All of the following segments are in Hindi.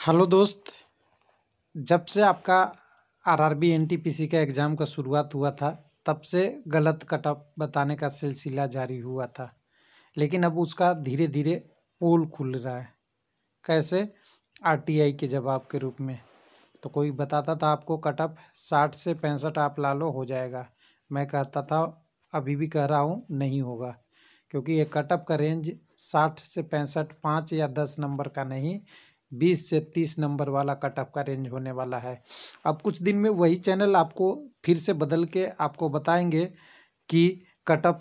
हेलो दोस्त। जब से आपका आरआरबी एनटीपीसी का एग्ज़ाम का शुरुआत हुआ था तब से गलत कटऑफ बताने का सिलसिला जारी हुआ था, लेकिन अब उसका धीरे धीरे पोल खुल रहा है। कैसे? आरटीआई के जवाब के रूप में। तो कोई बताता था आपको कटऑफ 60 से 65 आप ला लो हो जाएगा, मैं कहता था अभी भी कह रहा हूँ नहीं होगा, क्योंकि ये कटऑफ का रेंज 60 से 65 5 या 10 नंबर का नहीं, 20 से 30 नंबर वाला कटऑफ का रेंज होने वाला है। अब कुछ दिन में वही चैनल आपको फिर से बदल के आपको बताएंगे कि कटऑफ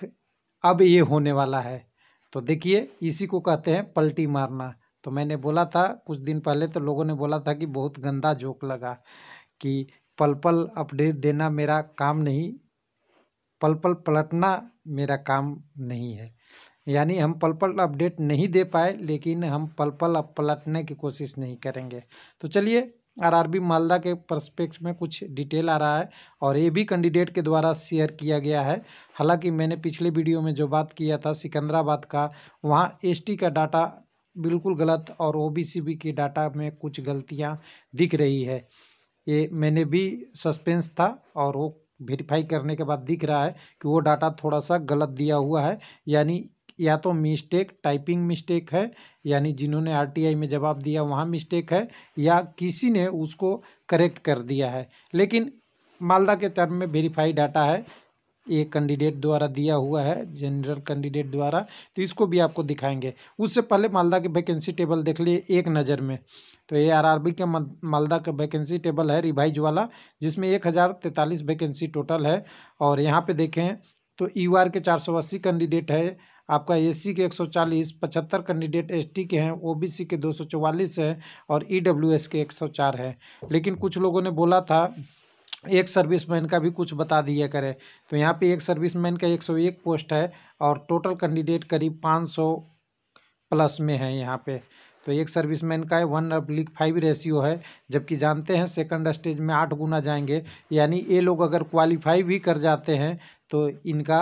अब ये होने वाला है। तो देखिए, इसी को कहते हैं पलटी मारना। तो मैंने बोला था कुछ दिन पहले, तो लोगों ने बोला था कि बहुत गंदा जोक लगा कि पल पल अपडेट देना मेरा काम नहीं, पल पल पलटना मेरा काम नहीं है। यानी हम पल पल अपडेट नहीं दे पाए, लेकिन हम पल पल अब पलटने की कोशिश नहीं करेंगे। तो चलिए, आरआरबी मालदा के पर्सपेक्ट में कुछ डिटेल आ रहा है और ये भी कैंडिडेट के द्वारा शेयर किया गया है। हालांकि मैंने पिछले वीडियो में जो बात किया था सिकंदराबाद का, वहाँ एसटी का डाटा बिल्कुल गलत और ओबीसी की डाटा में कुछ गलतियाँ दिख रही है। ये मैंने भी सस्पेंस था और वो वेरीफाई करने के बाद दिख रहा है कि वो डाटा थोड़ा सा गलत दिया हुआ है। यानी या तो मिस्टेक, टाइपिंग मिस्टेक है, यानी जिन्होंने आरटीआई में जवाब दिया वहाँ मिस्टेक है, या किसी ने उसको करेक्ट कर दिया है। लेकिन मालदा के टर्म में वेरीफाई डाटा है, ये कैंडिडेट द्वारा दिया हुआ है, जनरल कैंडिडेट द्वारा। तो इसको भी आपको दिखाएंगे। उससे पहले मालदा के वैकेंसी टेबल देख लिए एक नज़र में। तो ये आरआरबी के मालदा का वैकेंसी टेबल है रिवाइज वाला, जिसमें 1043 वैकेंसी टोटल है। और यहाँ पे देखें तो यूआर के 480 कैंडिडेट है, आपका एससी के 140, 75 कैंडिडेट एसटी के हैं, ओबीसी के 244 है और ईडब्ल्यूएस के 104 है। लेकिन कुछ लोगों ने बोला था एक सर्विसमैन का भी कुछ बता दिया करें। तो यहाँ पे एक सर्विसमैन का 101 पोस्ट है और टोटल कैंडिडेट करीब 500 प्लस में है यहाँ पे। तो एक सर्विसमैन का 1:5 रेशियो है, जबकि जानते हैं सेकंड स्टेज में 8 गुना जाएंगे। यानी ये लोग अगर क्वालिफाई भी कर जाते हैं तो इनका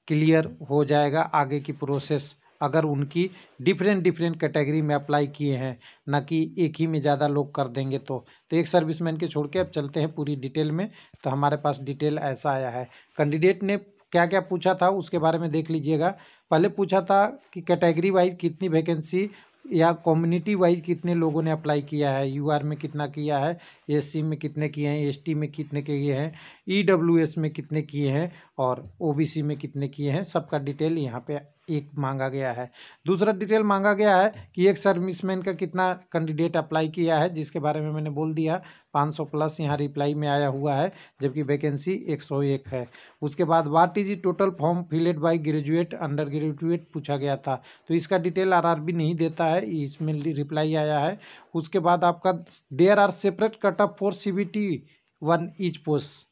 क्लियर हो जाएगा आगे की प्रोसेस, अगर उनकी डिफरेंट डिफरेंट कैटेगरी में अप्लाई किए हैं, ना कि एक ही में ज़्यादा लोग कर देंगे। तो एक सर्विसमैन के छोड़ के अब चलते हैं पूरी डिटेल में। तो हमारे पास डिटेल ऐसा आया है, कैंडिडेट ने क्या क्या पूछा था उसके बारे में देख लीजिएगा। पहले पूछा था कि कैटेगरी वाइज कितनी वैकेंसी या कम्युनिटी वाइज कितने लोगों ने अप्लाई किया है, यूआर में कितना किया है, एससी में कितने किए हैं, एसटी में कितने किए हैं, ईडब्ल्यूएस में कितने किए हैं और ओबीसी में कितने किए हैं। सबका डिटेल यहाँ पे एक मांगा गया है। दूसरा डिटेल मांगा गया है कि एक सर्विसमैन का कितना कैंडिडेट अप्लाई किया है, जिसके बारे में मैंने बोल दिया 500 प्लस यहाँ रिप्लाई में आया हुआ है, जबकि वैकेंसी 101 है। उसके बाद what is total form filled by graduate under graduate पूछा गया था, तो इसका डिटेल आरआरबी नहीं देता है, इसमें रिप्लाई आया है। उसके बाद आपका there are separate cut off for CBT 1 each post.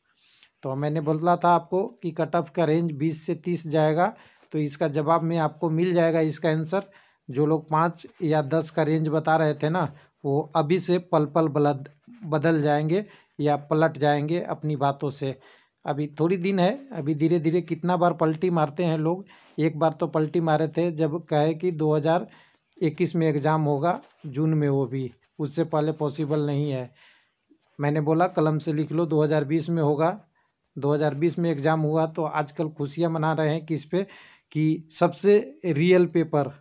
तो मैंने बोला था आपको कि कट ऑफ का रेंज 20 से 30 जाएगा, तो इसका जवाब में आपको मिल जाएगा इसका आंसर। जो लोग 5 या 10 का रेंज बता रहे थे ना, वो अभी से पल पल बदल जाएंगे या पलट जाएंगे अपनी बातों से। अभी थोड़ी दिन है, अभी धीरे धीरे कितना बार पलटी मारते हैं लोग। एक बार तो पलटी मारे थे जब कहे कि 2021 में एग्ज़ाम होगा, जून में, वो भी उससे पहले पॉसिबल नहीं है। मैंने बोला कलम से लिख लो 2020 में होगा। 2020 में एग्ज़ाम हुआ तो आजकल खुशियाँ मना रहे हैं किस पे, कि सबसे रियल पेपर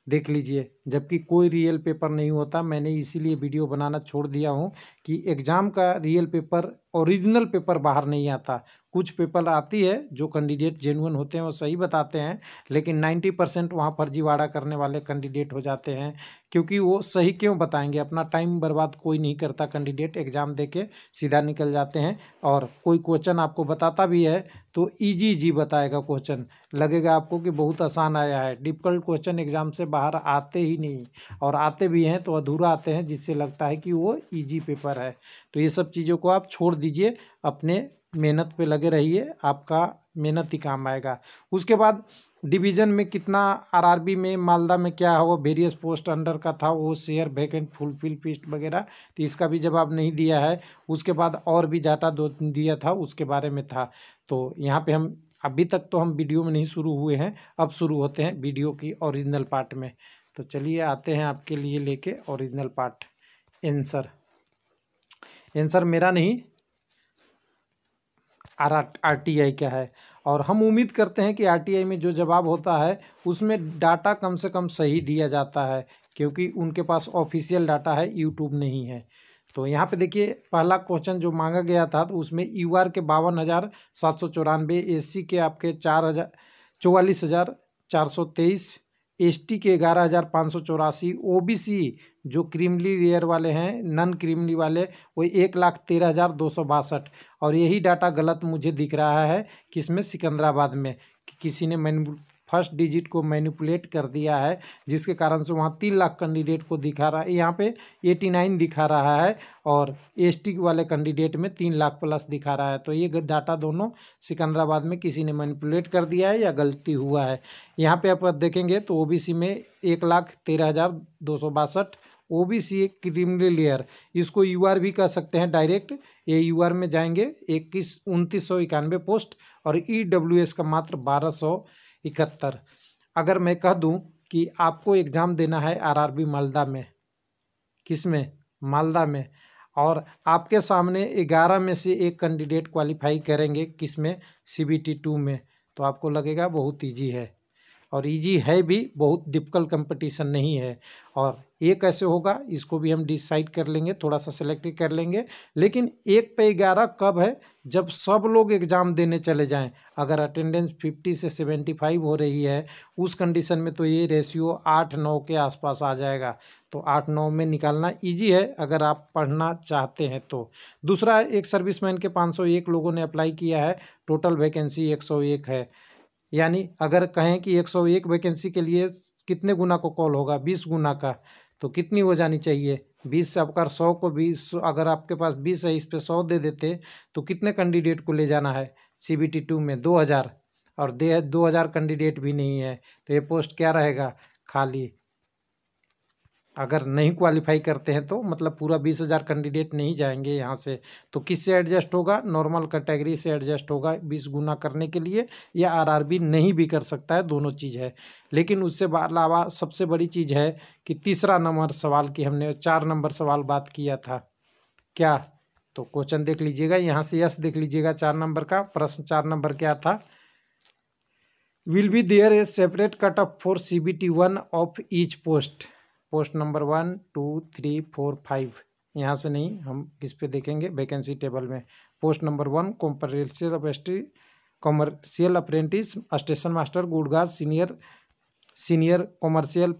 देख लीजिए, जबकि कोई रियल पेपर नहीं होता। मैंने इसीलिए वीडियो बनाना छोड़ दिया हूँ कि एग्ज़ाम का रियल पेपर, ओरिजिनल पेपर बाहर नहीं आता। कुछ पेपर आती है जो कैंडिडेट जेन्युइन होते हैं वो सही बताते हैं, लेकिन 90% वहाँ फर्जीवाड़ा करने वाले कैंडिडेट हो जाते हैं। क्योंकि वो सही क्यों बताएंगे, अपना टाइम बर्बाद कोई नहीं करता। कैंडिडेट एग्ज़ाम दे के सीधा निकल जाते हैं, और कोई क्वेश्चन आपको बताता भी है तो ईजी ईजी बताएगा क्वेश्चन, लगेगा आपको कि बहुत आसान आया है। डिफ़िकल्ट क्वेश्चन एग्ज़ाम से बाहर आते ही नहीं, और आते भी हैं तो अधूरा आते हैं, जिससे लगता है कि वो ईजी पेपर है। तो ये सब चीज़ों को आप छोड़ दीजिए, अपने मेहनत पे लगे रहिए, आपका मेहनत ही काम आएगा। उसके बाद डिवीज़न में कितना आरआरबी में मालदा में क्या हो, वेरियस पोस्ट अंडर का था वो शेयर वैकेंट फुलफिल पिस्ट वगैरह, तो इसका भी जवाब नहीं दिया है। उसके बाद और भी डाटा दो दिया था, उसके बारे में था। तो यहाँ पे हम अभी तक तो हम वीडियो में नहीं शुरू हुए हैं, अब शुरू होते हैं वीडियो की ओरिजिनल पार्ट में। तो चलिए आते हैं आपके लिए लेके ओरिजिनल पार्ट। आंसर मेरा नहीं, RTI क्या है। और हम उम्मीद करते हैं कि RTI में जो जवाब होता है उसमें डाटा कम से कम सही दिया जाता है, क्योंकि उनके पास ऑफिशियल डाटा है, यूट्यूब नहीं है। तो यहाँ पे देखिए पहला क्वेश्चन जो मांगा गया था तो उसमें UR के 52,794, SC के आपके 44,423, ST के 11,584, OBC जो क्रीमली लेयर वाले हैं, नॉन क्रीमली वाले, वो 1,13,262। और यही डाटा गलत मुझे दिख रहा है किसमें, सिकंदराबाद में, कि किसी ने फर्स्ट डिजिट को मैनिपुलेट कर दिया है, जिसके कारण से वहाँ 3 लाख कैंडिडेट को दिखा रहा है, यहाँ पे 89 दिखा रहा है, और ST वाले कैंडिडेट में 3 लाख प्लस दिखा रहा है। तो ये डाटा दोनों सिकंदराबाद में किसी ने मैनिपुलेट कर दिया है या गलती हुआ है। यहाँ पे आप देखेंगे तो OBC में 1,13,262, OBC क्रीमली लेयर, इसको UR भी कह सकते हैं डायरेक्ट। ये UR में जाएंगे 2991 पोस्ट, और EWS का मात्र 1271। अगर मैं कह दूं कि आपको एग्ज़ाम देना है RRB मालदा में, किस में, मालदा में, और आपके सामने 11 में से एक कैंडिडेट क्वालिफाई करेंगे किस में, CBT 2 में, तो आपको लगेगा बहुत ईजी है। और ईजी है भी, बहुत डिफिकल्ट कंपटीशन नहीं है। और ये कैसे होगा इसको भी हम डिसाइड कर लेंगे, थोड़ा सा सेलेक्ट कर लेंगे। लेकिन 1 पे 11 कब है, जब सब लोग एग्ज़ाम देने चले जाएं। अगर अटेंडेंस 50 से 75 हो रही है उस कंडीशन में तो ये रेशियो 8-9 के आसपास आ जाएगा। तो 8-9 में निकालना ईजी है अगर आप पढ़ना चाहते हैं तो। दूसरा, एक सर्विसमैन के 501 लोगों ने अप्लाई किया है, टोटल वैकेंसी 101 है। यानी अगर कहें कि 101 वैकेंसी के लिए कितने गुना को कॉल होगा, 20 गुना का, तो कितनी हो जानी चाहिए, 20 से आपका 100 को 20, अगर आपके पास 20 है, इस पे 100 दे देते तो कितने कैंडिडेट को ले जाना है CBT 2 में, 2000, और 2000 कैंडिडेट भी नहीं है, तो ये पोस्ट क्या रहेगा, खाली। अगर नहीं क्वालिफाई करते हैं तो मतलब पूरा 20,000 कैंडिडेट नहीं जाएंगे यहाँ से। तो किससे एडजस्ट होगा, नॉर्मल कैटेगरी से एडजस्ट होगा 20 गुना करने के लिए, या RRB नहीं भी कर सकता है, दोनों चीज़ है। लेकिन उससे अलावा सबसे बड़ी चीज़ है कि तीसरा नंबर सवाल की हमने 4 नंबर सवाल बात किया था क्या, तो क्वेश्चन देख लीजिएगा, यहाँ से यस देख लीजिएगा। 4 नंबर का प्रश्न, 4 नंबर क्या था, will be there a separate cut off for CBT 1 of each post, post number 1, 2, 3, 4, 5, यहाँ से नहीं, हम किस पे देखेंगे, वैकेंसी टेबल में। Post number 1 commercial apprentice, station master, Gurgaon, senior commercial,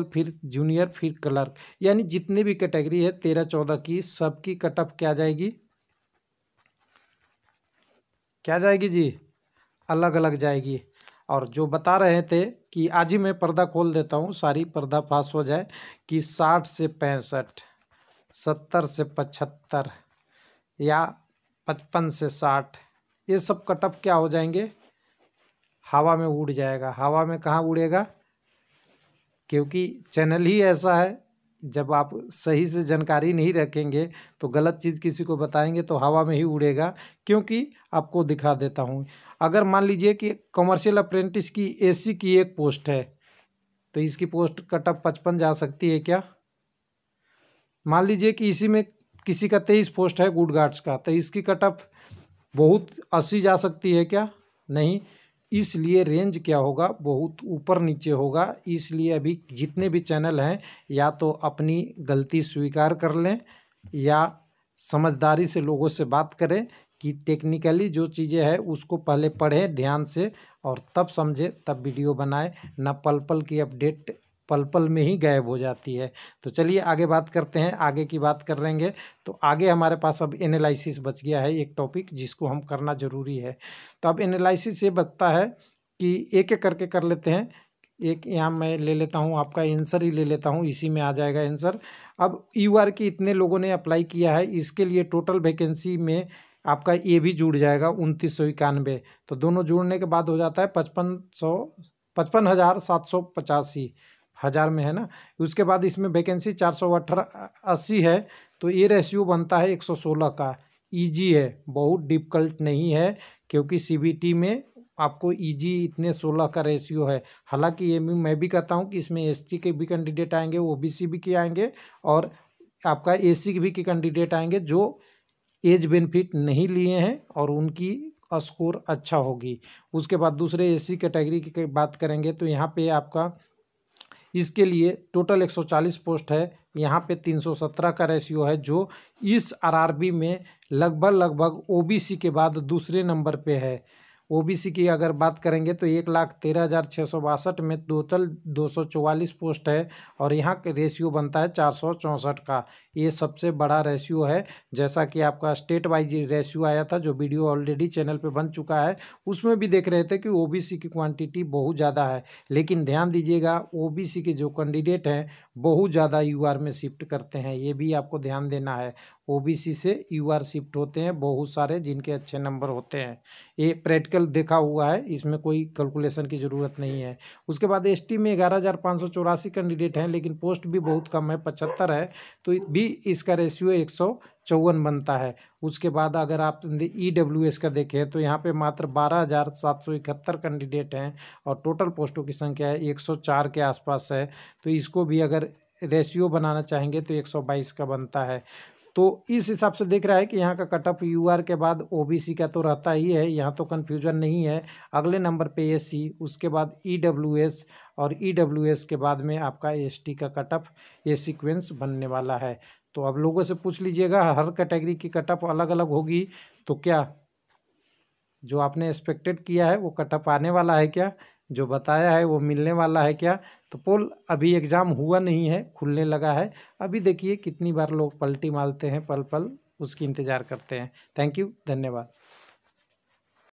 फिर जूनियर, फिर क्लर्क, यानी जितनी भी कैटेगरी है 13-14 की, सबकी कटअप क्या जाएगी, क्या जाएगी जी, अलग अलग जाएगी। और जो बता रहे थे कि आज ही मैं पर्दा खोल देता हूँ, सारी पर्दा फाश हो जाए, कि 60 से 65, 70 से 75, या 55 से 60, ये सब कटअप क्या हो जाएंगे, हवा में उड़ जाएगा। हवा में कहाँ उड़ेगा, क्योंकि चैनल ही ऐसा है, जब आप सही से जानकारी नहीं रखेंगे तो गलत चीज़ किसी को बताएंगे तो हवा में ही उड़ेगा। क्योंकि आपको दिखा देता हूँ, अगर मान लीजिए कि कमर्शियल अप्रेंटिस की AC की एक पोस्ट है, तो इसकी पोस्ट कटअप 55 जा सकती है क्या। मान लीजिए कि इसी में किसी का 23 पोस्ट है गुडगार्ड्स का, तो इसकी कटअप बहुत 80 जा सकती है क्या, नहीं। इसलिए रेंज क्या होगा, बहुत ऊपर नीचे होगा। इसलिए अभी जितने भी चैनल हैं, या तो अपनी गलती स्वीकार कर लें, या समझदारी से लोगों से बात करें कि टेक्निकली जो चीज़ें हैं उसको पहले पढ़ें ध्यान से, और तब समझें, तब वीडियो बनाएं। ना पल पल की अपडेट पल पल में ही गायब हो जाती है। तो चलिए आगे बात करते हैं, आगे की बात कर लेंगे। तो आगे हमारे पास अब एनालिसिस बच गया है, एक टॉपिक जिसको हम करना ज़रूरी है। तो अब एनालिसिस ये बचता है कि एक एक करके कर लेते हैं। एक यहाँ मैं ले लेता हूँ, आपका आंसर ही ले लेता हूँ, इसी में आ जाएगा आंसर। अब UR की इतने लोगों ने अप्लाई किया है, इसके लिए टोटल वैकेंसी में आपका ये भी जुड़ जाएगा 2991। तो दोनों जुड़ने के बाद हो जाता है 55,785, हज़ार में है ना। उसके बाद इसमें वैकेंसी 480 है, तो ये रेशियो बनता है 116 का। ईजी है, बहुत डिफिकल्ट नहीं है, क्योंकि CBT में आपको ईजी इतने 16 का रेशियो है। हालांकि ये मैं भी कहता हूँ कि इसमें एसटी के भी कैंडिडेट आएंगे, ओबीसी भी के आएंगे और आपका एसी भी के कैंडिडेट आएंगे जो एज बेनिफिट नहीं लिए हैं और उनकी स्कोर अच्छा होगी। उसके बाद दूसरे एसी कैटेगरी की बात करेंगे तो यहाँ पे आपका इसके लिए टोटल 140 पोस्ट है, यहाँ पे 317 का रेशियो है, जो इस आरआरबी में लगभग ओबीसी के बाद दूसरे नंबर पे है। ओबीसी की अगर बात करेंगे तो 1,13,662 में टोटल 244 पोस्ट है और यहाँ का रेशियो बनता है 464 का। ये सबसे बड़ा रेशियो है। जैसा कि आपका स्टेट वाइज रेशियो आया था, जो वीडियो ऑलरेडी चैनल पे बन चुका है, उसमें भी देख रहे थे कि ओबीसी की क्वांटिटी बहुत ज़्यादा है। लेकिन ध्यान दीजिएगा, ओबीसी के जो कैंडिडेट हैं बहुत ज़्यादा यूआर में शिफ्ट करते हैं, ये भी आपको ध्यान देना है। ओबीसी से यूआर शिफ्ट होते हैं बहुत सारे, जिनके अच्छे नंबर होते हैं। ये प्रैक्टिकल देखा हुआ है, इसमें कोई कैलकुलेशन की ज़रूरत नहीं है। उसके बाद एसटी में 11,584 कैंडिडेट हैं, लेकिन पोस्ट भी बहुत कम है, 75 है, तो भी इसका रेशियो 154 बनता है। उसके बाद अगर आप ईडब्ल्यूएस का देखें तो यहाँ पे मात्र 12,771 कैंडिडेट हैं और टोटल पोस्टों की संख्या है 104 के आसपास है। तो इसको भी अगर रेशियो बनाना चाहेंगे तो 122 का बनता है। तो इस हिसाब से देख रहा है कि यहाँ का कट ऑफ यूआर के बाद ओबीसी का तो रहता ही है, यहाँ तो कन्फ्यूजन नहीं है। अगले नंबर पे एससी, उसके बाद ईडब्ल्यूएस और ईडब्ल्यूएस के बाद में आपका एसटी का कट ऑफ, ये सीक्वेंस बनने वाला है। तो अब लोगों से पूछ लीजिएगा, हर कैटेगरी की कट ऑफ अलग अलग होगी, तो क्या जो आपने एक्सपेक्टेड किया है वो कट ऑफ आने वाला है क्या, जो बताया है वो मिलने वाला है क्या? तो पोल अभी एग्ज़ाम हुआ नहीं है, खुलने लगा है। अभी देखिए कितनी बार लोग पलटी मारते हैं, पल पल उसकी इंतज़ार करते हैं। थैंक यू, धन्यवाद।